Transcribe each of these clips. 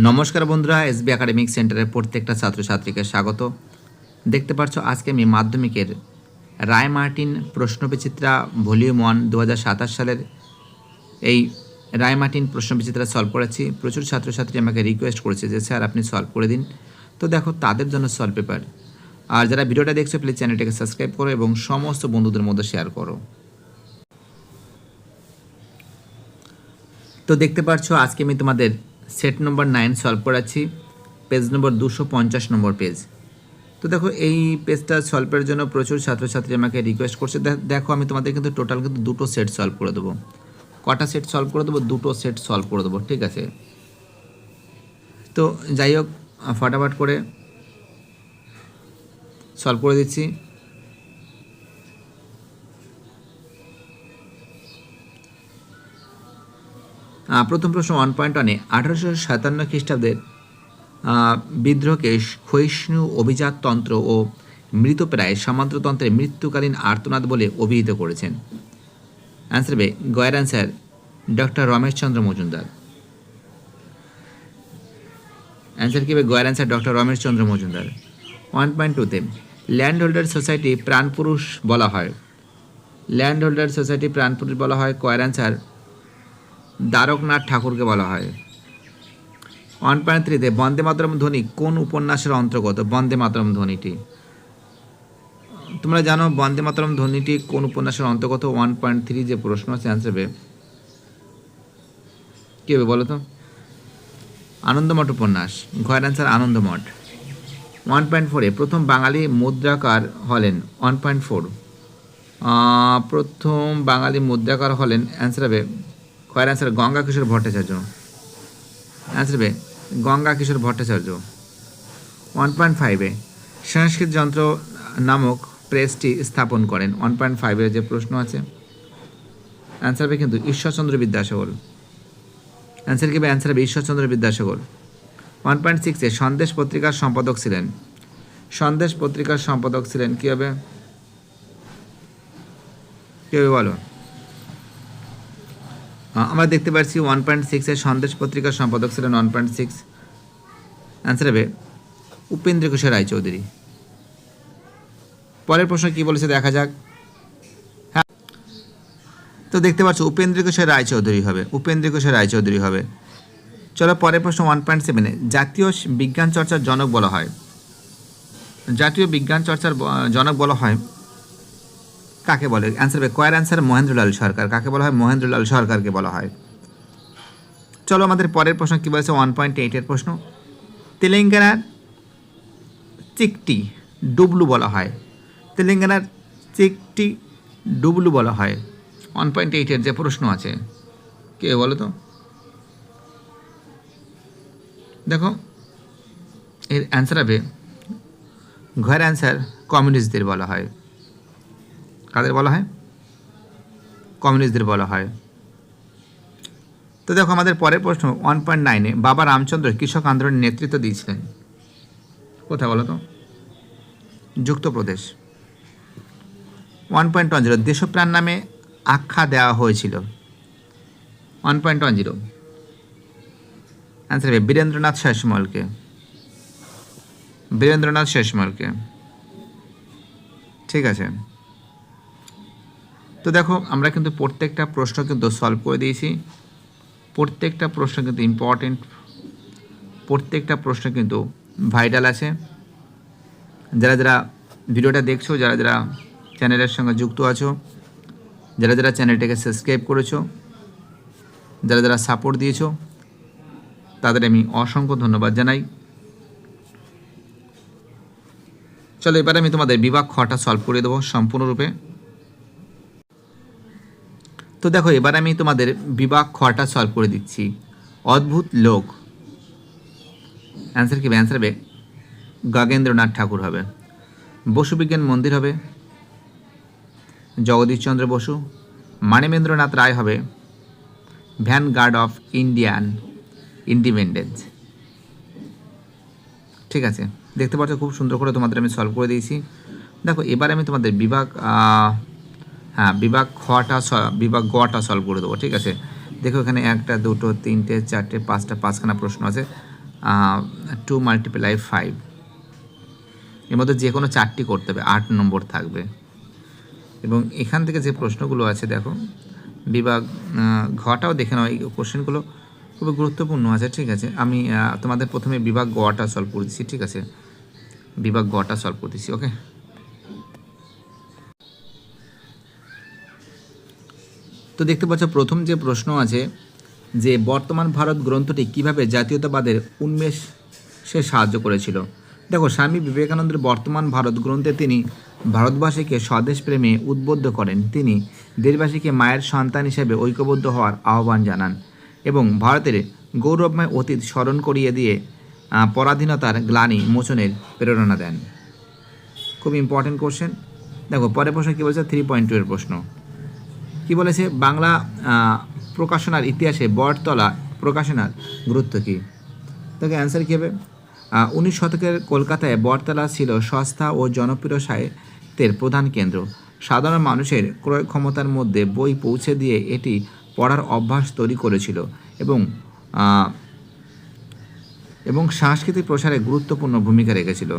নমস্কার বন্ধুরা, SB academic সেন্টারের প্রত্যেকটা ছাত্রছাত্রীকে স্বাগত। দেখতে পাচ্ছ আজকে আমি মাধ্যমিকের রায় মার্টিন প্রশ্নবিচিত্রা ভলিউম 1 2027 সালের এই রায় মার্টিন প্রশ্নবিচিত্রা সলভ করেছি। প্রচুর ছাত্রছাত্রী আমাকে রিকোয়েস্ট করেছে যে স্যার আপনি সলভ করে দিন। তো দেখো তাদের জন্য সলভ পেপার। আর যারা ভিডিওটা দেখছো প্লিজ চ্যানেলটাকে সাবস্ক্রাইব করো এবং সমস্ত বন্ধুদের মধ্যে শেয়ার করো। তো দেখতে পাচ্ছ আজকে আমি তোমাদের সেট নম্বর 9 সলভ করাচ্ছি, পেজ নম্বর 250 নম্বর পেজ। তো দেখো এই পেজটা সলভের জন্য প্রচুর ছাত্রছাত্রী আমাকে রিকোয়েস্ট করছে। দেখো আমি তোমাদের কিন্তু টোটাল কিন্তু দুটো সেট সলভ করে দেবো। কটা সেট সলভ করে দেবো? দুটো সেট সলভ করে দেবো, ঠিক আছে। তো যাই হোক ফটাফট করে সলভ করে দিচ্ছি। প্রথম প্রশ্ন 1.1-এ 1857 খ্রিস্টাব্দের বিদ্রোহকে ক্ষয়িষ্ণু অভিজাততন্ত্র ও মৃতপ্রায় সামন্ততন্ত্রের মৃত্যুকালীন আর্তনাদ বলে অভিহিত করেছেন। অ্যান্সার হবে গয়ের answer doctor Rameshchandra Majumdar. Answer কী হবে? গয়ের অ্যান্সার ডক্টর রমেশচন্দ্র মজুমদার। 1.2-তে ল্যান্ড হোল্ডার সোসাইটি প্রাণপুরুষ বলা হয়। ল্যান্ড হোল্ডার সোসাইটি প্রাণপুরুষ বলা হয় কয়ের অ্যান্সার দ্বারকনাথ ঠাকুরকে বলা হয়। 1.3-তে বন্দে মাতরম ধ্বনি কোন উপন্যাসের অন্তর্গত? বন্দে মাতরম ধ্বনিটি তোমরা জানো বন্দে মাতরম ধ্বনিটি কোন উপন্যাসের অন্তর্গত। 1.3 যে প্রশ্ন আছে অ্যান্সার হবে কী হবে বলো তো? আনন্দমঠ উপন্যাস। ঘয়ের অ্যান্সার আনন্দমঠ। 1.4-এ প্রথম বাঙালি মুদ্রাকার হলেন। 1.4 প্রথম বাঙালি মুদ্রাকার হলেন অ্যান্সার হবে ঘয়ের অ্যান্সার গঙ্গা কিশোর ভট্টাচার্য। অ্যান্সার হবে গঙ্গা কিশোর ভট্টাচার্য। 1.5-এ সংস্কৃত যন্ত্র নামক প্রেসটি স্থাপন করেন। 1.5-এর যে প্রশ্ন আছে অ্যান্সার হবে কিন্তু ঈশ্বরচন্দ্র বিদ্যাসাগর। অ্যান্সার কী হবে? অ্যান্সার হবে ঈশ্বরচন্দ্র বিদ্যাসাগর। 1.6-এ সন্দেশ পত্রিকার সম্পাদক ছিলেন। সন্দেশ পত্রিকার সম্পাদক ছিলেন কী হবে? কী হবে বলো? আমরা দেখতে পাচ্ছি 1.6-এ সন্দেশ পত্রিকার সম্পাদক ছিলেন 1.6। অ্যান্সার হবে উপেন্দ্র কিশোর রায়চৌধুরী। পরের প্রশ্ন কী বলেছে দেখা যাক। হ্যাঁ, তো দেখতে পাচ্ছ উপেন্দ্র কিশোর রায়চৌধুরী হবে। উপেন্দ্র কিশোর রায়চৌধুরী হবে। চলো পরের প্রশ্ন 1.7-এ জাতীয় বিজ্ঞান চর্চার জনক বলা হয়। জাতীয় বিজ্ঞান চর্চার জনক বলা হয় কাকে বলে? অ্যান্সার হবে কয়ের অ্যান্সার মহেন্দ্রলাল সরকার। কাকে বলা হয়? মহেন্দ্রলাল সরকারকে বলা হয়। চলো আমাদের পরের প্রশ্ন কী বলেছে 1.8-এর প্রশ্ন। তেলেঙ্গানার চিকটি ডুবলু বলা হয়। তেলেঙ্গানার চিকটি ডুবলু বলা হয়। 1.8-এর যে প্রশ্ন আছে কে বলো তো? দেখো এর অ্যান্সার হবে ঘরের অ্যান্সার কমিউনিস্টদের বলা হয়। কাদের বলা হয়? কমিউনিস্টদের বলা হয়। তো দেখো আমাদের পরের প্রশ্ন 1.9-এ বাবা রামচন্দ্র কৃষক আন্দোলনের নেতৃত্ব দিয়েছিলেন কোথায় বলো তো? যুক্তপ্রদেশ। 1.10 দেশপ্রাণ নামে আখ্যা দেওয়া হয়েছিল। 1.10 অ্যান্সার হবে বীরেন্দ্রনাথ শেষমলকে। বীরেন্দ্রনাথ শেষমলকে, ঠিক আছে। তো দেখো আমরা কিন্তু প্রত্যেকটা প্রশ্ন কিন্তু সলভ করে দিয়েছি। প্রত্যেকটা প্রশ্ন কিন্তু ইম্পর্টেন্ট, প্রত্যেকটা প্রশ্ন কিন্তু ভাইটাল আছে। যারা যারা ভিডিওটা দেখছো, যারা যারা চ্যানেলের সঙ্গে যুক্ত আছো, যারা যারা চ্যানেলটাকে সাবস্ক্রাইব করেছো, যারা যারা সাপোর্ট দিয়েছো, তাদের আমি অসংখ্য ধন্যবাদ জানাই। চলো এবারে আমি তোমাদের বিভাগ খটা সলভ করে দেবো সম্পূর্ণরূপে। তো দেখো এবার আমি তোমাদের বিভাগ খটা সলভ করে দিচ্ছি। অদ্ভুত লোক অ্যান্সার কি? অ্যান্সার হবে গগেন্দ্রনাথ ঠাকুর হবে। বসু বিজ্ঞান মন্দির হবে জগদীশচন্দ্র বসু। মানবেন্দ্রনাথ রায় হবে ভ্যানগার্ড অফ ইন্ডিয়ান ইন্ডিপেন্ডেন্স। ঠিক আছে, দেখতে পাচ্ছ খুব সুন্দর করে তোমাদের আমি সলভ করে দিয়েছি। দেখো এবার আমি তোমাদের বিভাগ বিভাগ গটা সলভ করে দেবো, ঠিক আছে। দেখো এখানে 1 2 3 4 5 5খানা প্রশ্ন আছে। 2 × 5, এর মধ্যে যে কোনো 4টি করতে হবে, 8 নম্বর থাকবে। এবং এখান থেকে যে প্রশ্নগুলো আছে দেখো, বিভাগ ঘটাও দেখে নাও, এই কোশ্চেনগুলো খুবই গুরুত্বপূর্ণ আছে, ঠিক আছে। আমি তোমাদের প্রথমে বিভাগ গটা সলভ করে দিচ্ছি, ঠিক আছে, বিভাগ গটা সলভ করে দিচ্ছি, ওকে। তো দেখতে পাচ্ছ প্রথম যে প্রশ্ন আছে যে বর্তমান ভারত গ্রন্থটি কিভাবে জাতীয়তাবাদের উন্মেষে সাহায্য করেছিল। দেখো, স্বামী বিবেকানন্দের বর্তমান ভারত গ্রন্থে তিনি ভারতবাসীকে স্বদেশ প্রেমে উদ্বুদ্ধ করেন। তিনি দেশবাসীকে মায়ের সন্তান হিসেবে ঐক্যবদ্ধ হওয়ার আহ্বান জানান এবং ভারতের গৌরবময় অতীত স্মরণ করিয়ে দিয়ে পরাধীনতার গ্লানি মোচনের প্রেরণা দেন। খুব ইম্পর্টেন্ট কোশ্চেন। দেখো পরের প্রশ্ন কী বলেছে, 3.2 এর প্রশ্ন কি বলেছে, বাংলা প্রকাশনার ইতিহাসে বটতলা প্রকাশনার গুরুত্ব কী। তাকে অ্যান্সার কী হবে, 19 শতকের কলকাতায় বটতলা ছিল সস্তা ও জনপ্রিয় সাহিত্যের প্রধান কেন্দ্র। সাধারণ মানুষের ক্রয় ক্ষমতার মধ্যে বই পৌঁছে দিয়ে এটি পড়ার অভ্যাস তৈরি করেছিল এবং সাংস্কৃতিক প্রসারে গুরুত্বপূর্ণ ভূমিকা রেখেছিল।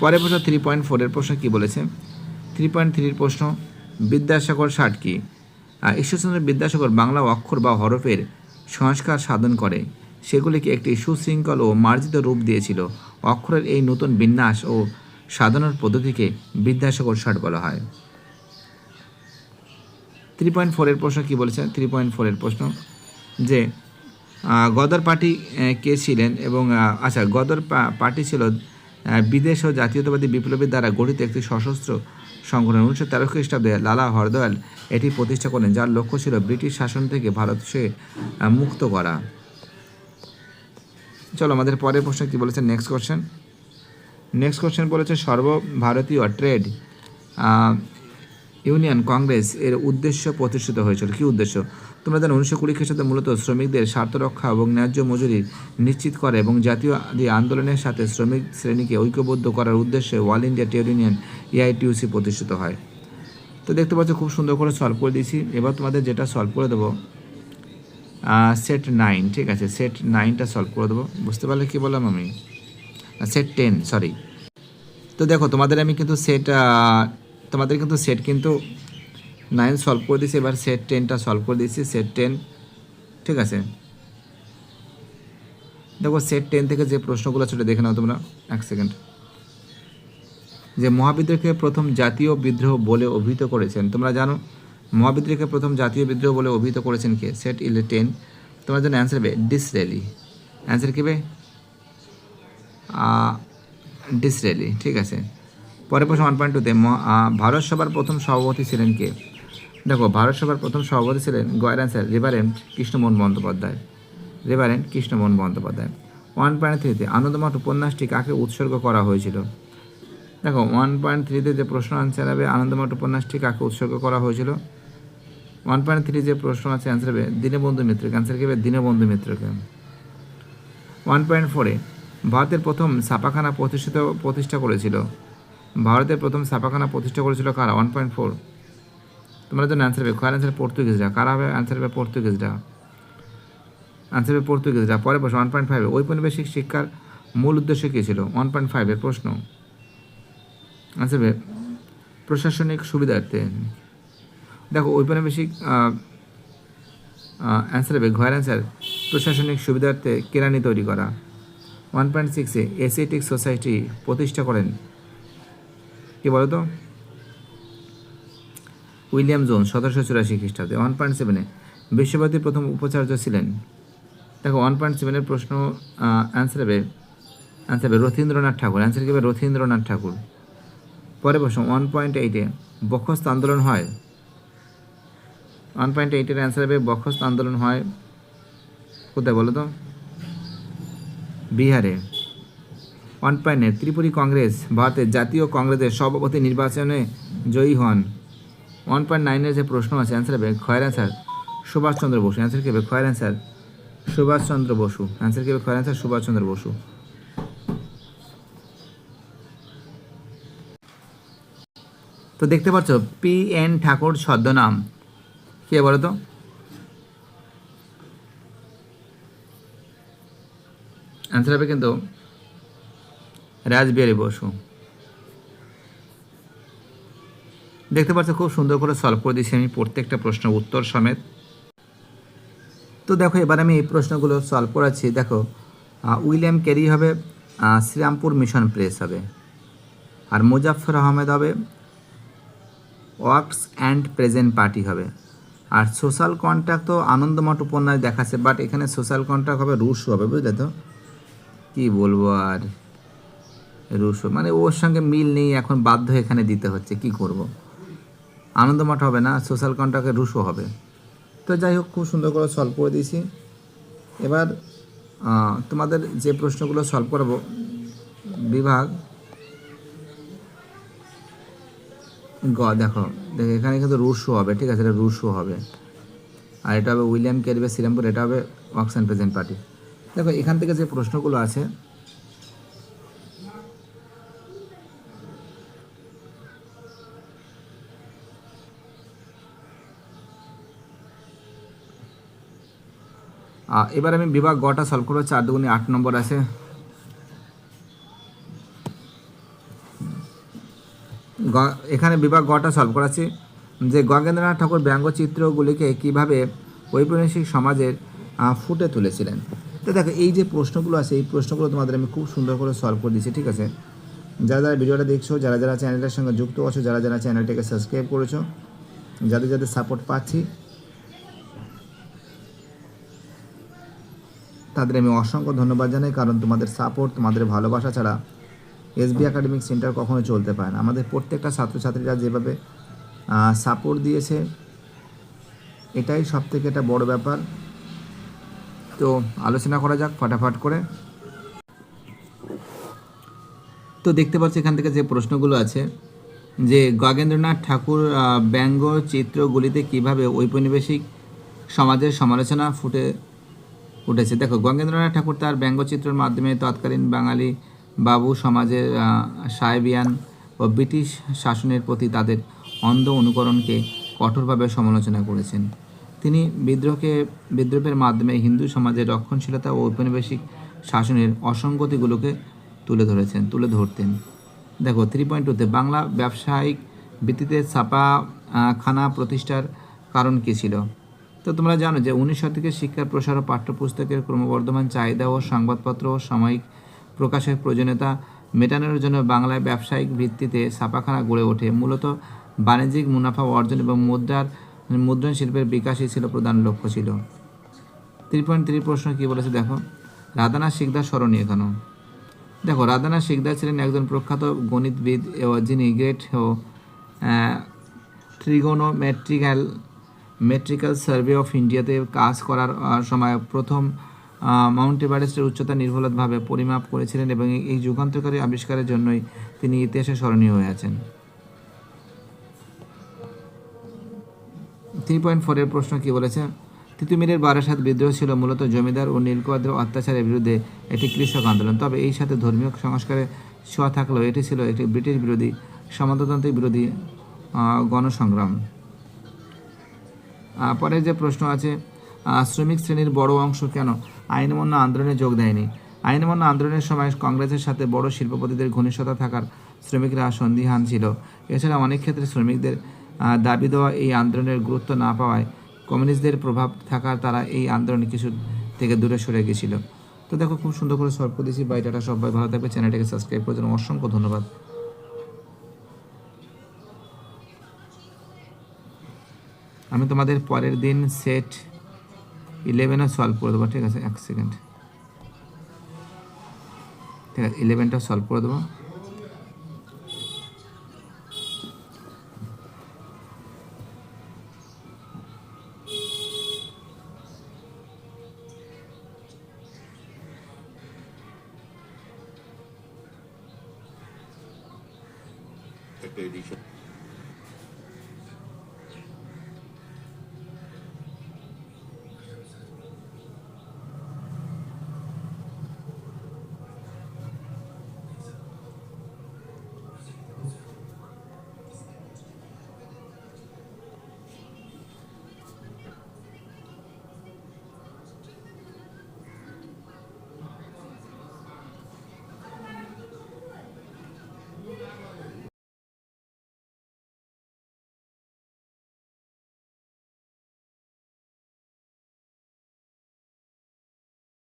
পরের প্রশ্ন 3.4 এর প্রশ্ন কী বলেছে, 3.3 এর প্রশ্ন, বিদ্যাসাগর ষাট কি। ঈশ্বরচন্দ্র বিদ্যাসাগর বাংলা অক্ষর বা হরফের সংস্কার সাধন করে সেগুলিকে একটি সুশৃঙ্খল ও মার্জিত রূপ দিয়েছিল। অক্ষরের এই নতুন বিন্যাস ও সাধনার পদ্ধতিকে বিদ্যাসাগর ষাট বলা হয়। 3.4 এর প্রশ্ন কী বলেছে, 3.4 এর প্রশ্ন যে গদর পার্টি কে ছিলেন এবং আচ্ছা, গদর পার্টি ছিল বিদেশ ও জাতীয়তাবাদী বিপ্লবীর দ্বারা গঠিত একটি সশস্ত্র সংগঠন। 1913 খ্রিস্টাব্দে লালা হরদয়াল এটি প্রতিষ্ঠা করেন, যার লক্ষ্য ছিল ব্রিটিশ শাসন থেকে ভারতকে মুক্ত করা। চলো আমাদের পরের প্রশ্ন কী বলেছে, নেক্সট কোশ্চেন বলেছে সর্বভারতীয় ট্রেড ইউনিয়ন কংগ্রেস এর উদ্দেশ্য প্রতিষ্ঠিত হয়েছিল। কী উদ্দেশ্য, তোমরা জানো 1920 খ্রিস্টাব্দে মূলত শ্রমিকদের স্বার্থ রক্ষা এবং ন্যায্য মজুরি নিশ্চিত করে এবং জাতীয় আন্দোলনের সাথে শ্রমিক শ্রেণীকে ঐক্যবদ্ধ করার উদ্দেশ্যে all India trade union AITUC প্রতিষ্ঠিত হয়। তো দেখতে পাচ্ছ খুব সুন্দর করে সলভ করে দিয়েছি। এবার তোমাদের যেটা সলভ করে দেবো সেট 9, ঠিক আছে, সেট 9টা সলভ করে দেবো। বুঝতে পারলে কী বললাম আমি, সেট 10 সরি। তো দেখো তোমাদের আমি কিন্তু সেট কিন্তু 9 সলভ করে দিয়েছি, এবার সেট 10টা সলভ করে দিয়েছি, সেট 10, ঠিক আছে। দেখো সেট 10 থেকে যে প্রশ্নগুলো সেটা দেখে নাও তোমরা, এক সেকেন্ড। যে মহাবিদ্রোহকে প্রথম জাতীয় বিদ্রোহ বলে অভিহিত করেছেন, তোমরা জানো মহাবিদ্রোহকে প্রথম জাতীয় বিদ্রোহ বলে অভিহিত করেছেন কে, সেট 10, তোমার জন্য অ্যান্সার হবে ডিসরেলি। অ্যান্সার কী হবে, ডিসরেলি, ঠিক আছে। পরের প্রশ্ন 1.2-তে ভারত সভার প্রথম সভাপতি ছিলেন কে। দেখো ভারত সভার প্রথম সভাপতি ছিলেন গয়ের অ্যান্সার রেভারেন্ড কৃষ্ণমোহন বন্দ্যোপাধ্যায়। 1.3-তে আনন্দমঠ উপন্যাসটি কাকে উৎসর্গ করা হয়েছিল। দেখো 1.3-তে যে প্রশ্ন আনসার হবে আনন্দমঠ উপন্যাসটি কাকে উৎসর্গ করা হয়েছিল। 1.3 যে প্রশ্ন আছে অ্যান্সার হবে দীনবন্ধু মিত্রকে। অ্যান্সার কী হবে, দীনবন্ধু মিত্রকে। 1.4-এ ভারতের প্রথম ছাপাখানা প্রতিষ্ঠা করেছিল। ভারতের প্রথম ছাপাখানা প্রতিষ্ঠা করেছিল কারা। 1.4 তোমরা জন্য অ্যান্সার হবে অ্যান্সার পর্তুগিজরা। কারা হবে, অ্যান্সার হবে পর্তুগিজরা। অ্যান্সার হবে পর্তুগিজরা। পরে প্রশ্ন 1.5-এ ঔপনিবেশিক শিক্ষার মূল উদ্দেশ্য কী ছিল। 1.5-এর প্রশ্ন অ্যান্সার হবে প্রশাসনিক সুবিধার্থে। দেখো ঔপনিবেশিক অ্যান্সার হবে ঘয়ের অ্যান্সার প্রশাসনিক সুবিধার্থে কেরানি তৈরি করা। 1.6-এ এশিয়াটিক সোসাইটি প্রতিষ্ঠা করেন কি বলো তো, উইলিয়াম জোন্স 1784 খ্রিস্টাব্দে। 1.7-এ বিশ্বভারতীর প্রথম উপাচার্য ছিলেন। দেখো 1.7-এর প্রশ্ন অ্যান্সার হবে রথীন্দ্রনাথ ঠাকুর। অ্যান্সার কী হবে, রথীন্দ্রনাথ ঠাকুর। পরে প্রশ্ন 1.8-এ বখস্ত আন্দোলন হয়। 1.8-এর অ্যান্সার হবে বখস্ত আন্দোলন হয় কোথায় বলো তো, বিহারে। 1.9 ত্রিপুরী কংগ্রেস ভারতের জাতীয় কংগ্রেসের সভাপতি নির্বাচনে জয়ী হন। 1.9-এর যে প্রশ্ন আছে অ্যান্সার হবে খয়ের অ্যান্সার সুভাষচন্দ্র বসু। অ্যান্সার কী হবে, খয়ের অ্যান্সার সুভাষচন্দ্র বসু। অ্যান্সার কী হবে, খয়ের অ্যান্সার সুভাষচন্দ্র বসু। তো দেখতে পাচ্ছ PN ঠাকুর ছদ্মনাম কে বলো তো, অ্যান্সার হবে কিন্তু রাসবিহারী বসু। দেখতে পাচ্ছ খুব সুন্দর করে সলভ করে দিয়েছি আমি প্রত্যেকটা প্রশ্ন উত্তর সমেত। তো দেখো এবার আমি এই প্রশ্নগুলো সলভ করাচ্ছি। দেখো উইলিয়াম ক্যারি হবে শ্রীরামপুর মিশন প্রেস হবে, আর মুজাফফর আহমেদ হবে ওয়ার্কস অ্যান্ড প্রেজেন্ট পার্টি হবে, আর সোশ্যাল কন্ট্রাক্ট তো আনন্দমঠ উপন্যাস দেখাচ্ছে, বাট এখানে সোশ্যাল কন্ট্রাক্ট হবে রুশো হবে, বুঝলে তো কী বলবো আর, রুশো মানে ওর সঙ্গে মিল নেই, এখন বাধ্য এখানে দিতে হচ্ছে, কি করব। আনন্দমঠ হবে না, সোশ্যাল কন্ট্রাক্টে রুশো হবে। তো যাই হোক খুব সুন্দর করে সলভ করে দিয়েছি। এবার তোমাদের যে প্রশ্নগুলো সলভ করাবো বিভাগ দেখো এখানে কিন্তু রুশো হবে, ঠিক আছে, এটা রুশো হবে, আর এটা হবে উইলিয়াম ক্যারি বা শ্রীরামপুর, এটা হবে ওয়ার্কস অ্যান্ড প্রেজেন্ট পার্টি। দেখো এখান থেকে যে প্রশ্নগুলো আছে এবার আমি বিভাগ গটা সলভ করবো। 4 দুগুণে 8 নম্বর আছে। এখানে বিভাগ গটা সলভ করাচ্ছি যে গগেন্দ্রনাথ ঠাকুর ব্যঙ্গচিত্রগুলিকে কীভাবে ঔপনিবেশিক সমাজের ফুটে তুলেছিলেন। তো দেখো এই যে প্রশ্নগুলো আছে, এই প্রশ্নগুলো তোমাদের আমি খুব সুন্দর করে সলভ করে দিচ্ছি, ঠিক আছে। যারা যারা ভিডিওটা দেখছো, যারা যারা চ্যানেলটার সঙ্গে যুক্ত আছো, যারা যারা চ্যানেলটাকে সাবস্ক্রাইব করেছো, যাদের যাদের সাপোর্ট পাচ্ছি তাদের আমি অসংখ্য ধন্যবাদ জানাই, কারণ তোমাদের সাপোর্ট, তোমাদের ভালোবাসা ছাড়া এসবি একাডেমিক সেন্টার কখনো চলতে পারে না। আমাদের প্রত্যেকটা ছাত্রছাত্রীরা যেভাবে সাপোর্ট দিয়েছে, এটাই সবথেকে একটা বড় ব্যাপার। তো আলোচনা করা যাক ফটাফট করে। তো দেখতে পাচ্ছি এখান থেকে যে প্রশ্নগুলো আছে যে গগেন্দ্রনাথ ঠাকুর ব্যঙ্গ চিত্রগুলিতে কীভাবে ঔপনিবেশিক সমাজের সমালোচনা ফুটে উঠেছে। দেখো গগেন্দ্রনাথ ঠাকুর তার ব্যঙ্গচিত্রের মাধ্যমে তৎকালীন বাঙালি বাবু সমাজের সাহেবিয়ান ও ব্রিটিশ শাসনের প্রতি তাদের অন্ধ অনুকরণকে কঠোরভাবে সমালোচনা করেছেন। তিনি বিদ্রোহের মাধ্যমে হিন্দু সমাজের রক্ষণশীলতা ও ঔপনিবেশিক শাসনের অসঙ্গতিগুলোকে তুলে ধরতেন। দেখো 3.2-তে বাংলা ব্যবসায়িক ভিত্তিতে ছাপাখানা প্রতিষ্ঠার কারণ কী ছিল। তো তোমরা জানো যে 19 শতকের শিক্ষার প্রসার ও পাঠ্যপুস্তকের ক্রমবর্ধমান চাহিদা ও সংবাদপত্র ও সাময়িক প্রকাশের প্রয়োজনীয়তা মেটানোর জন্য বাংলায় ব্যবসায়িক ভিত্তিতে ছাপাখানা গড়ে ওঠে। মূলত বাণিজ্যিক মুনাফা অর্জন এবং মুদ্রণ শিল্পের বিকাশই ছিল প্রধান লক্ষ্য ছিল। 3.3 প্রশ্ন কী বলেছে দেখো, রাধানাথ সিকদার স্মরণীয় কেন। দেখো রাধানাথ সিকদার ছিলেন একজন প্রখ্যাত গণিতবিদ যিনি গ্রেট ও মেট্রিক্যাল সার্ভে অফ ইন্ডিয়াতে কাজ করার সময় প্রথম মাউন্ট এভারেস্টের উচ্চতা নির্ভুলভাবে পরিমাপ করেছিলেন, এবং এই যুগান্তকারী আবিষ্কারের জন্যই তিনি ইতিহাসে স্মরণীয় হয়ে আছেন। 3.4 প্রশ্ন কী বলেছে, তিতুমিরের বারাসাত বিদ্রোহ ছিল মূলত জমিদার ও নীলকরদের অত্যাচারের বিরুদ্ধে একটি কৃষক আন্দোলন, তবে এই সাথে ধর্মীয় সংস্কারের ছোঁয়া থাকলেও এটি ছিল একটি ব্রিটিশ বিরোধী সামন্ততান্ত্রিক বিরোধী গণসংগ্রাম। পরের যে প্রশ্ন আছে, শ্রমিক শ্রেণীর বড় অংশ কেন আইন অমান্য আন্দোলনে যোগ দেয়নি। আইন অমান্য আন্দোলনের সময় কংগ্রেসের সাথে বড় শিল্পপতিদের ঘনিষ্ঠতা থাকার শ্রমিকরা সন্দিহান ছিল। এছাড়া অনেক ক্ষেত্রে শ্রমিকদের দাবি দেওয়া এই আন্দোলনের গুরুত্ব না পাওয়ায় কমিউনিস্টদের প্রভাব থাকার তারা এই আন্দোলন কিছু থেকে দূরে সরে গেছিল। তো দেখো খুব সুন্দর করে সলভ করে দিয়েছি। বাই টাটা, সবাই ভালো থাকবে, চ্যানেলটাকে সাবস্ক্রাইব করার জন্য অসংখ্য ধন্যবাদ। আমি তোমাদের পরের দিন সেট 11 সলভ করে দেবো, ঠিক আছে, 1 সেকেন্ড, ঠিক আছে, 11টা সলভ করে দেবো। একটা এডিশন